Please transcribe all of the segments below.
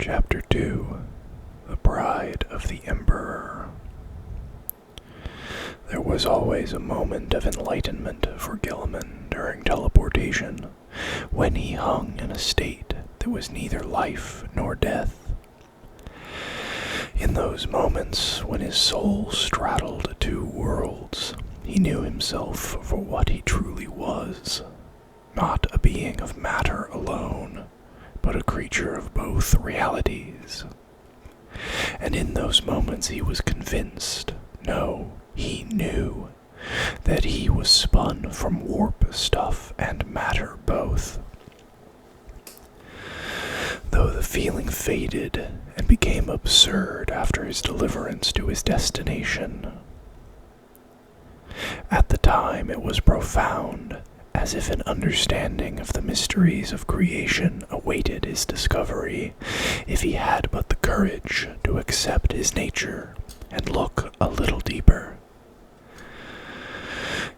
Chapter 2, The Bride of the Emperor. There was always a moment of enlightenment for Gilliman during teleportation, when he hung in a state that was neither life nor death. In those moments when his soul straddled two worlds, he knew himself for what he truly was, not a being of matter alone, but a creature of both realities. And in those moments he was convinced, no, he knew, that he was spun from warp stuff and matter both. Though the feeling faded and became absurd after his deliverance to his destination. At the time it was profound, as if an understanding of the mysteries of creation awaited his discovery, if he had but the courage to accept his nature and look a little deeper.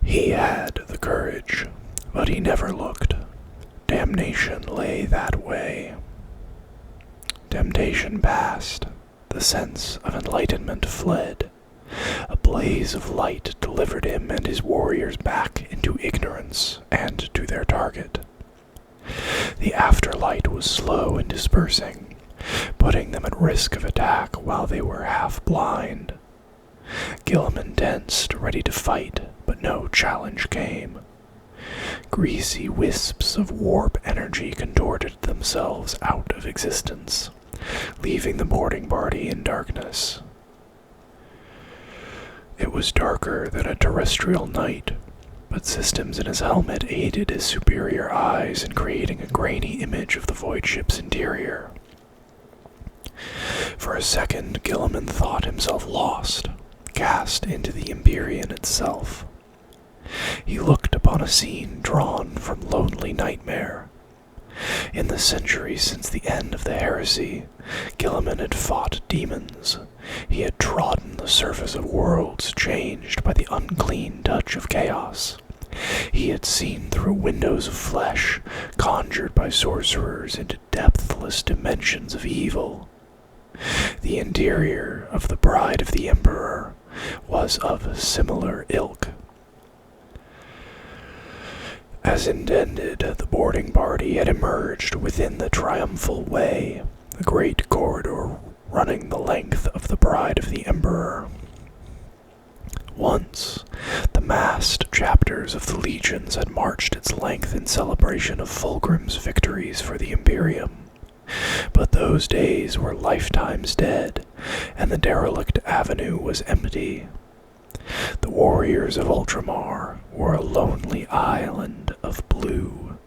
He had the courage, but he never looked. Damnation lay that way. Temptation passed, the sense of enlightenment fled. A blaze of light delivered him and his warriors back into ignorance and to their target. The afterlight was slow in dispersing, putting them at risk of attack while they were half blind. Gilliman tensed, ready to fight, but no challenge came. Greasy wisps of warp energy contorted themselves out of existence, leaving the boarding party in darkness. It was darker than a terrestrial night, but systems in his helmet aided his superior eyes in creating a grainy image of the void ship's interior. For a second, Gilliman thought himself lost, cast into the Imperium itself. He looked upon a scene drawn from Lonely Nightmare. In the centuries since the end of the heresy, Gilliman had fought demons. He had trodden the surface of worlds changed by the unclean touch of chaos. He had seen through windows of flesh, conjured by sorcerers into depthless dimensions of evil. The interior of the Bride of the Emperor was of similar ilk. As intended, the boarding party had emerged within the triumphal way, the great corridor running the length of the Bride of the Emperor. Once, the massed chapters of the legions had marched its length in celebration of Fulgrim's victories for the Imperium. But those days were lifetimes dead, and the derelict avenue was empty. The warriors of Ultramar were a lonely island of blue.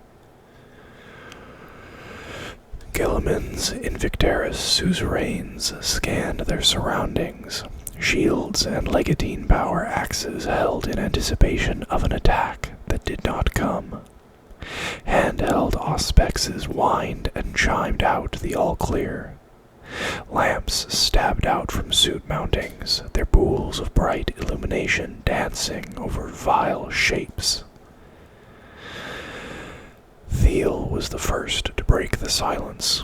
Gilliman's Invictaris suzerains scanned their surroundings, shields and legatine power axes held in anticipation of an attack that did not come. Handheld auspexes whined and chimed out the all-clear. Lamps stabbed out from suit mountings, their pools of bright illumination dancing over vile shapes. Thiel was the first to break the silence.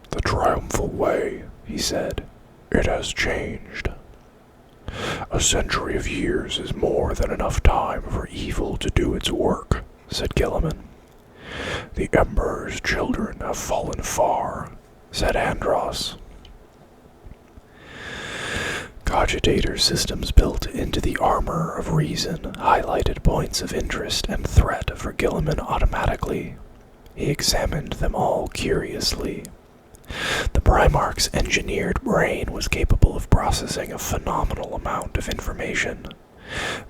"The triumphal way," he said. "It has changed. A century of years is more than enough time for evil to do its work," said Gilliman. "The Emperor's children have fallen far," said Andros. Cogitator systems built into the armor of reason highlighted points of interest and threat for Gilliman automatically. He examined them all curiously. The Primarch's engineered brain was capable of processing a phenomenal amount of information.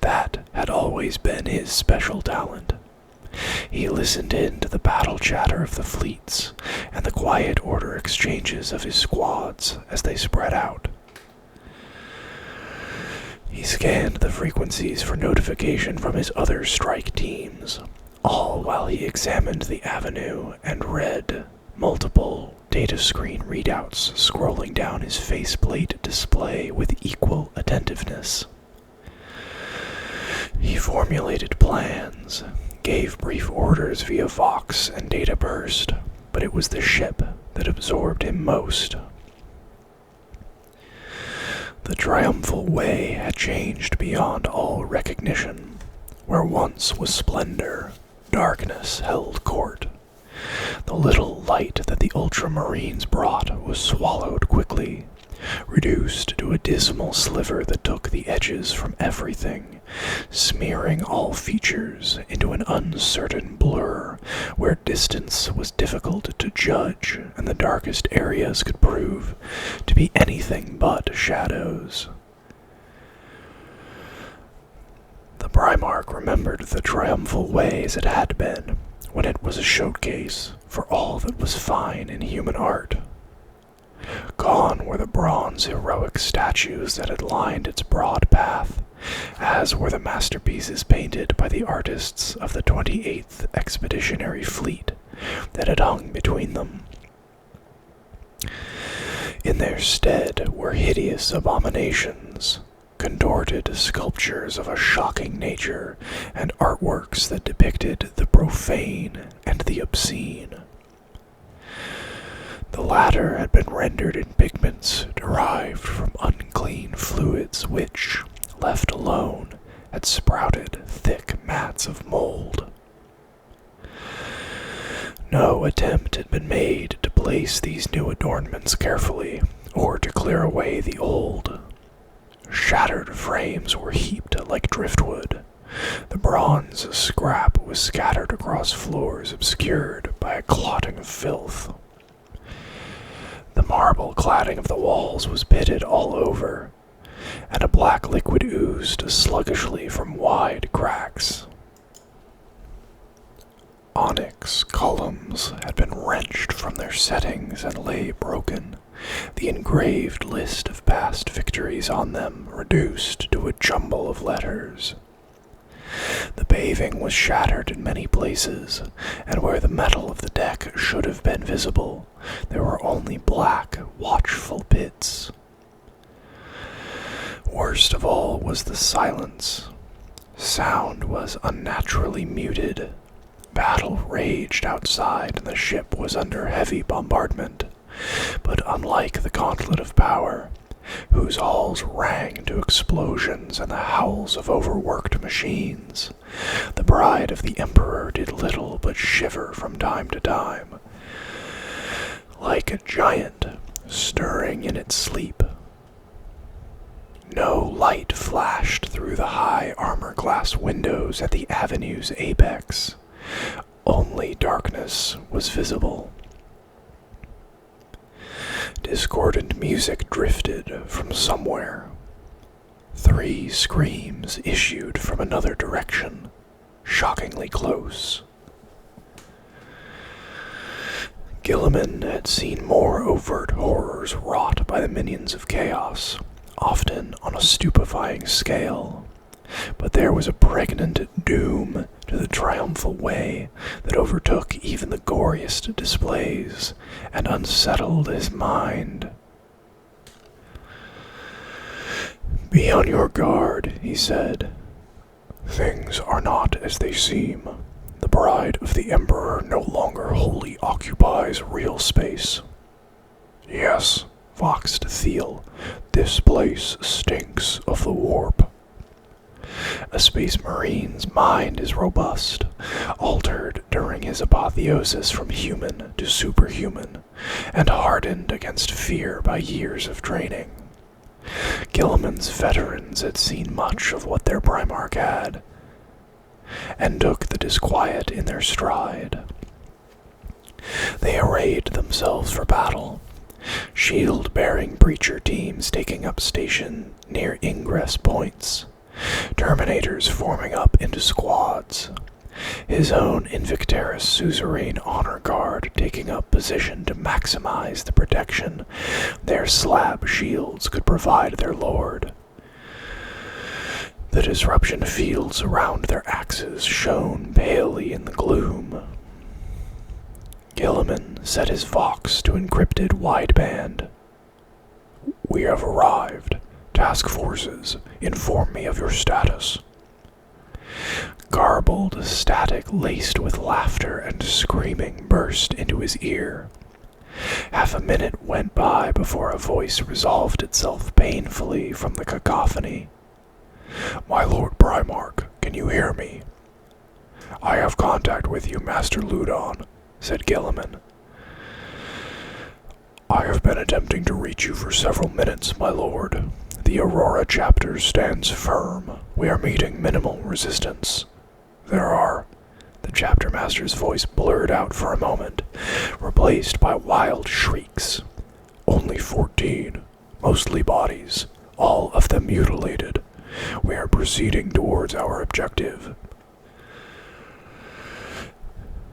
That had always been his special talent. He listened in to the battle chatter of the fleets and the quiet order exchanges of his squads as they spread out. He scanned the frequencies for notification from his other strike teams, all while he examined the avenue and read multiple data screen readouts scrolling down his faceplate display with equal attentiveness. He formulated plans, gave brief orders via Vox and data burst, but it was the ship that absorbed him most. The triumphal way had changed beyond all recognition. Where once was splendor, darkness held court. The little light that the ultramarines brought was swallowed quickly, reduced to a dismal sliver that took the edges from everything, smearing all features into an uncertain blur where distance was difficult to judge and the darkest areas could prove to be anything but shadows. The Primarch remembered the triumphal way as it had been, when it was a showcase for all that was fine in human art. Gone were the bronze heroic statues that had lined its broad path, as were the masterpieces painted by the artists of the 28th Expeditionary Fleet that had hung between them. In their stead were hideous abominations, contorted sculptures of a shocking nature, and artworks that depicted the profane and the obscene. The latter had been rendered in pigments derived from unclean fluids which, left alone, had sprouted thick mats of mold. No attempt had been made to place these new adornments carefully, or to clear away the old. Shattered frames were heaped like driftwood. The bronze scrap was scattered across floors obscured by a clotting of filth. The marble cladding of the walls was pitted all over, and a black liquid oozed sluggishly from wide cracks. Onyx columns had been wrenched from their settings and lay broken, the engraved list of past victories on them reduced to a jumble of letters. The paving was shattered in many places, and where the metal of the deck should have been visible, there were only black, watchful pits. Worst of all was the silence. Sound was unnaturally muted. Battle raged outside, and the ship was under heavy bombardment. But unlike the Gauntlet of Power, whose halls rang to explosions and the howls of overworked machines, the Bride of the Emperor did little but shiver from time to time, like a giant stirring in its sleep. No light flashed through the high armor-glass windows at the avenue's apex. Only darkness was visible. Discordant music drifted from somewhere. 3 screams issued from another direction, shockingly close. Guilliman had seen more overt horrors wrought by the minions of chaos, often on a stupefying scale, but there was a pregnant doom to the triumphal way that overtook even the goriest displays and unsettled his mind. "Be on your guard," he said. "Things are not as they seem. The Bride of the Emperor no longer wholly occupies real space." "Yes," voxed Thiel, "this place stinks of the warp." A space marine's mind is robust, altered during his apotheosis from human to superhuman, and hardened against fear by years of training. Guilliman's veterans had seen much of what their Primarch had, and took the disquiet in their stride. They arrayed themselves for battle, shield-bearing breacher teams taking up station near ingress points, Terminators forming up into squads, his own Invicteris suzerain honor guard taking up position to maximize the protection their slab shields could provide their lord. The disruption fields around their axes shone palely in the gloom. Guilliman set his vox to encrypted wideband. "We have arrived. Task forces, inform me of your status." Garbled static laced with laughter and screaming burst into his ear. Half a minute went by before a voice resolved itself painfully from the cacophony. "My Lord Primarch, can you hear me?" "I have contact with you, Master Ludon," said Gilliman. "I have been attempting to reach you for several minutes, my lord. The Aurora chapter stands firm. We are meeting minimal resistance. There are—" The chapter master's voice blurred out for a moment, replaced by wild shrieks. "Only 14, mostly bodies, all of them mutilated. We are proceeding towards our objective."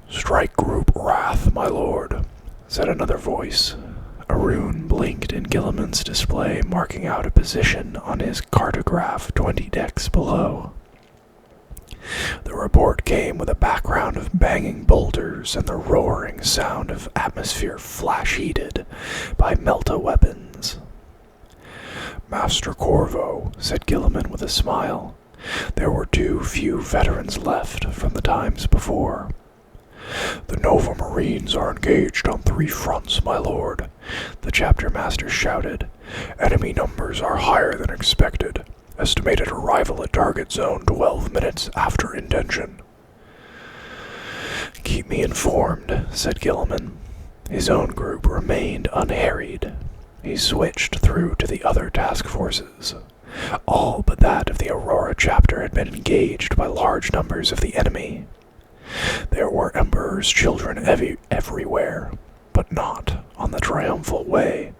"Strike Group Wrath, my lord," said another voice. A rune blinked in Gilliman's display, marking out a position on his cartograph 20 decks below. The report came with a background of banging boulders and the roaring sound of atmosphere flash-heated by melta weapons. "Master Corvo," said Gilliman with a smile. There were too few veterans left from the times before. "The Nova Marines are engaged on 3 fronts, my lord," the chapter master shouted. "Enemy numbers are higher than expected. Estimated arrival at target zone 12 minutes after intention." "Keep me informed," said Gilliman. His own group remained unharried. He switched through to the other task forces. All but that of the Aurora chapter had been engaged by large numbers of the enemy. There were Emperor's children everywhere, but not on the triumphal way.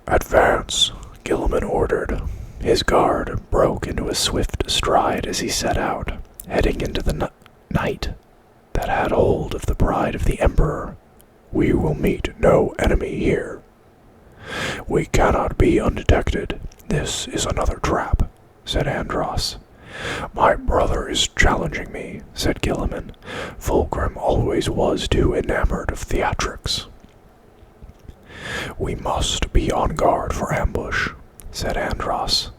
"Advance," Gilliman ordered. His guard broke into a swift stride as he set out, heading into the night that had hold of the pride of the Emperor. "We will meet no enemy here." "We cannot be undetected. This is another trap," said Andros. "My brother is challenging me," said Gilliman. "Fulgrim always was too enamored of theatrics." "We must be on guard for ambush," said Andros.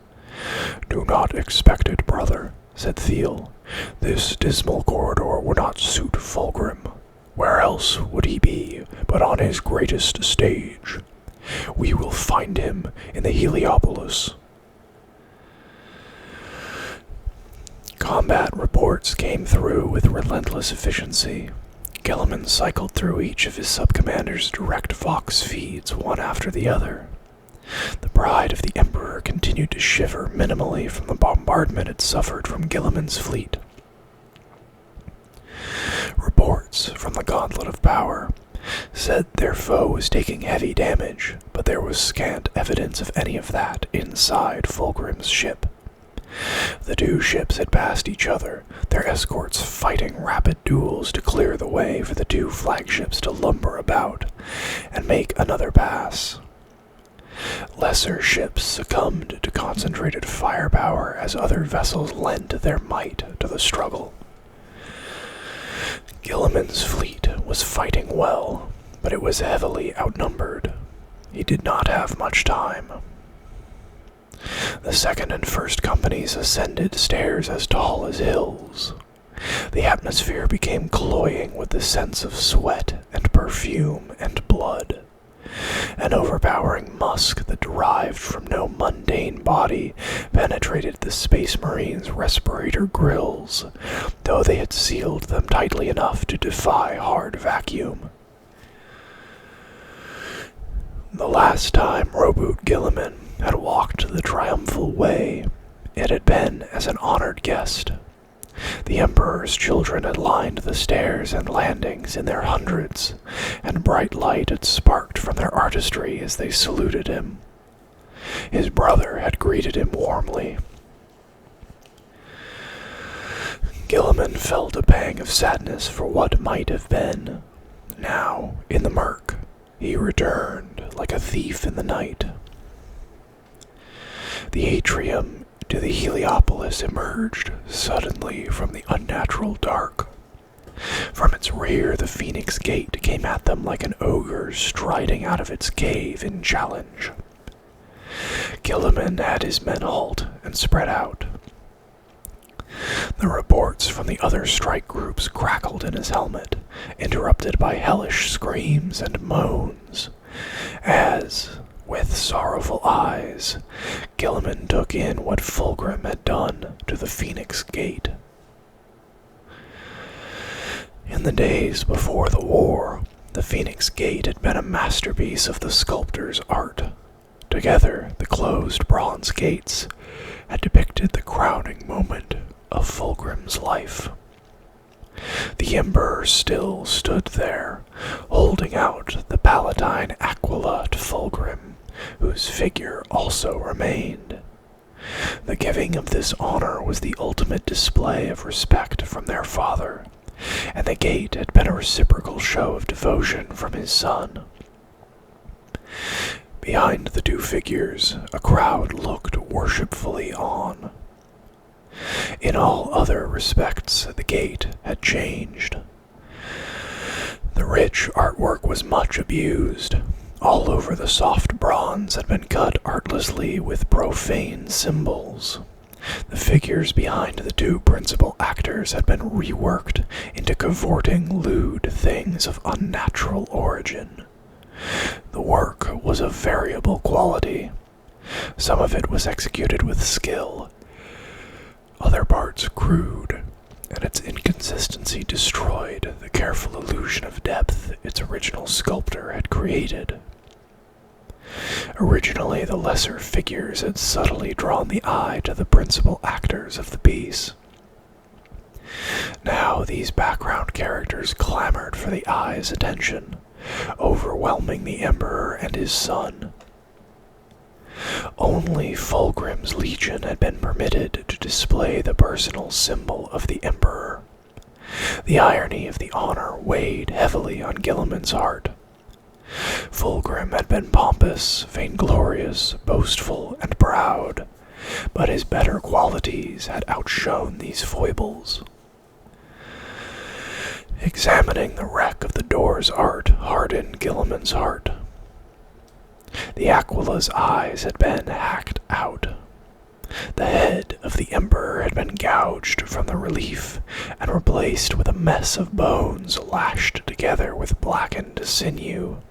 "Do not expect it, brother," said Thiel. "This dismal corridor would not suit Fulgrim. Where else would he be but on his greatest stage? We will find him in the Heliopolis." Combat reports came through with relentless efficiency. Gilliman cycled through each of his sub-commanders' direct Vox feeds one after the other. The pride of the Emperor continued to shiver minimally from the bombardment it suffered from Gilliman's fleet. Reports from the Gauntlet of Power said their foe was taking heavy damage, but there was scant evidence of any of that inside Fulgrim's ship. The 2 ships had passed each other, their escorts fighting rapid duels to clear the way for the 2 flagships to lumber about and make another pass. Lesser ships succumbed to concentrated firepower as other vessels lent their might to the struggle. Gilliman's fleet was fighting well, but it was heavily outnumbered. He did not have much time. The 2nd and 1st companies ascended stairs as tall as hills. The atmosphere became cloying with the sense of sweat and perfume and blood. An overpowering musk that derived from no mundane body penetrated the Space Marines' respirator grills, though they had sealed them tightly enough to defy hard vacuum. The last time Roboute Gilliman had walked the triumphal way, it had been as an honored guest. The Emperor's children had lined the stairs and landings in their hundreds, and bright light had sparked from their artistry as they saluted him. His brother had greeted him warmly. Gilliman felt a pang of sadness for what might have been. Now, in the murk, he returned like a thief in the night. The atrium to the Heliopolis emerged suddenly from the unnatural dark. From its rear, the Phoenix Gate came at them like an ogre striding out of its cave in challenge. Gilliman had his men halt and spread out. The reports from the other strike groups crackled in his helmet, interrupted by hellish screams and moans, as, with sorrowful eyes, Gilliman took in what Fulgrim had done to the Phoenix Gate. In the days before the war, the Phoenix Gate had been a masterpiece of the sculptor's art. Together, the closed bronze gates had depicted the crowning moment of Fulgrim's life. The Emperor still stood there, holding out the Palatine Aquila to Fulgrim, whose figure also remained. The giving of this honor was the ultimate display of respect from their father, and the gate had been a reciprocal show of devotion from his son. Behind the two figures, a crowd looked worshipfully on. In all other respects, the gate had changed. The rich artwork was much abused. All over the soft bronze had been cut artlessly with profane symbols. The figures behind the two principal actors had been reworked into cavorting, lewd things of unnatural origin. The work was of variable quality. Some of it was executed with skill, other parts crude, and its inconsistency destroyed the careful illusion of depth its original sculptor had created. Originally, the lesser figures had subtly drawn the eye to the principal actors of the piece. Now these background characters clamored for the eye's attention, overwhelming the Emperor and his son. Only Fulgrim's legion had been permitted to display the personal symbol of the Emperor. The irony of the honor weighed heavily on Gilliman's heart. Fulgrim had been pompous, vainglorious, boastful, and proud, but his better qualities had outshone these foibles. Examining the wreck of the door's art hardened Gilliman's heart. The Aquila's eyes had been hacked out. The head of the Emperor had been gouged from the relief and replaced with a mess of bones lashed together with blackened sinew.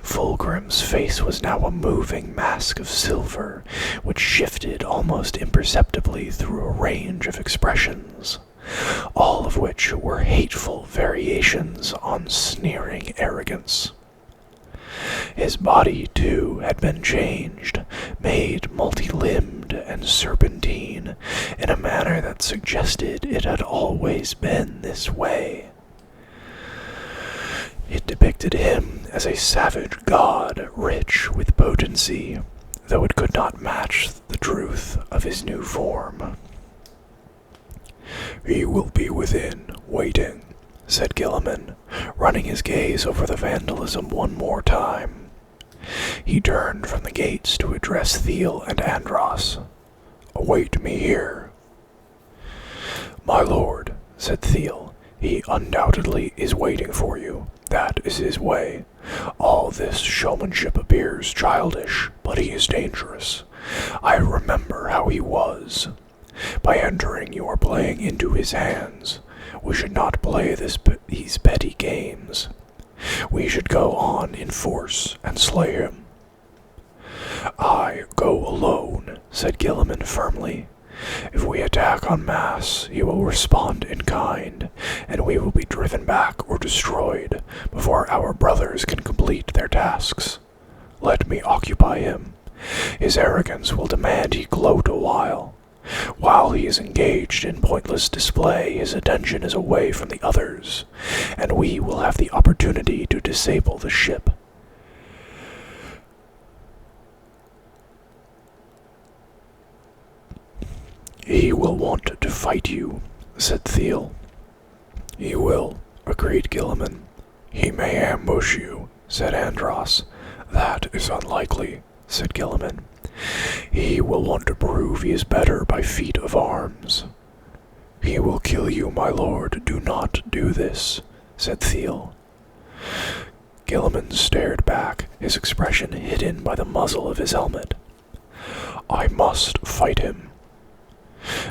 Fulgrim's face was now a moving mask of silver, which shifted almost imperceptibly through a range of expressions, all of which were hateful variations on sneering arrogance. His body, too, had been changed, made multi-limbed and serpentine, in a manner that suggested it had always been this way. It depicted him as a savage god, rich with potency, though it could not match the truth of his new form. "He will be within, waiting," said Gilliman, running his gaze over the vandalism one more time. He turned from the gates to address Thiel and Andros. "Await me here." "My lord," said Thiel, "he undoubtedly is waiting for you. That is his way. All this showmanship appears childish, but he is dangerous. I remember how he was. By entering, you are playing into his hands. We should not play these petty games. We should go on in force and slay him." "I go alone," said Gilliman firmly. "If we attack en masse, he will respond in kind, and we will be driven back or destroyed before our brothers can complete their tasks. Let me occupy him. His arrogance will demand he gloat a while. While he is engaged in pointless display, his attention is away from the others, and we will have the opportunity to disable the ship." "He will want to fight you," said Thiel. "He will," agreed Gilliman. "He may ambush you," said Andros. "That is unlikely," said Gilliman. "He will want to prove he is better by feat of arms." "He will kill you, my lord. Do not do this," said Thiel. Gilliman stared back, his expression hidden by the muzzle of his helmet. "I must fight him."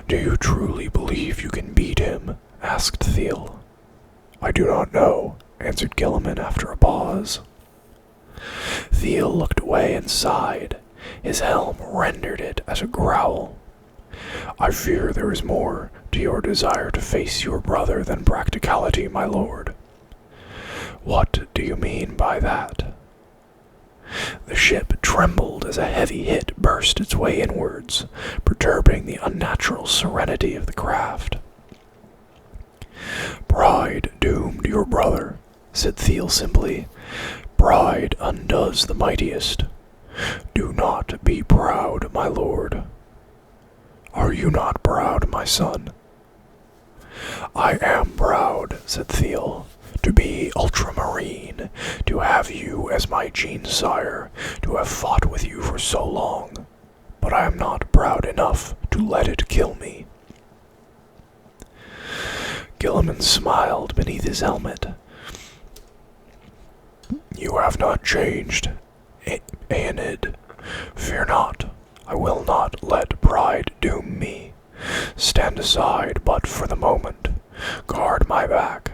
Do you truly believe you can beat him? Asked Thiel. I do not know, answered Gilliman after a pause. Thiel looked away and sighed. His helm rendered it as a growl. I fear there is more to your desire to face your brother than practicality, my lord. What do you mean by that? The ship trembled as a heavy hit burst its way inwards, perturbing the unnatural serenity of the craft. Pride doomed your brother, said Thiel simply. Pride undoes the mightiest. Do not be proud, my lord. Are you not proud, my son? I am proud, said Thiel, to be ultramarine, to have you as my gene-sire, to have fought with you for so long, but I am not proud enough to let it kill me. Gilliman smiled beneath his helmet. You have not changed, Aenid. Fear not. I will not let pride doom me. Stand aside but for the moment. Guard my back.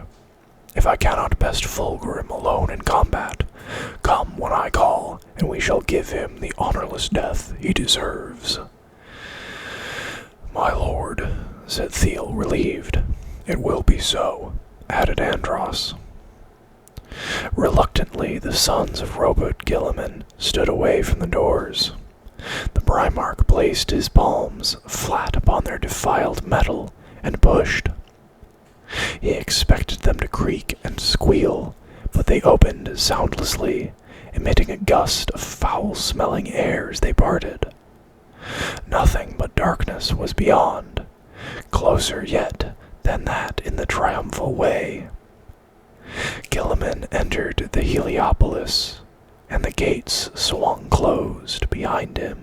If I cannot best Fulgrim alone in combat, come when I call, and we shall give him the honorless death he deserves. My lord, said Thiel, relieved. It will be so, added Andros. Reluctantly, the sons of Robert Gilliman stood away from the doors. The Primarch placed his palms flat upon their defiled metal and pushed. He expected them to creak and squeal, but they opened soundlessly, emitting a gust of foul-smelling air as they parted. Nothing but darkness was beyond, closer yet than that in the triumphal way. Gilliman entered the Heliopolis, and the gates swung closed behind him.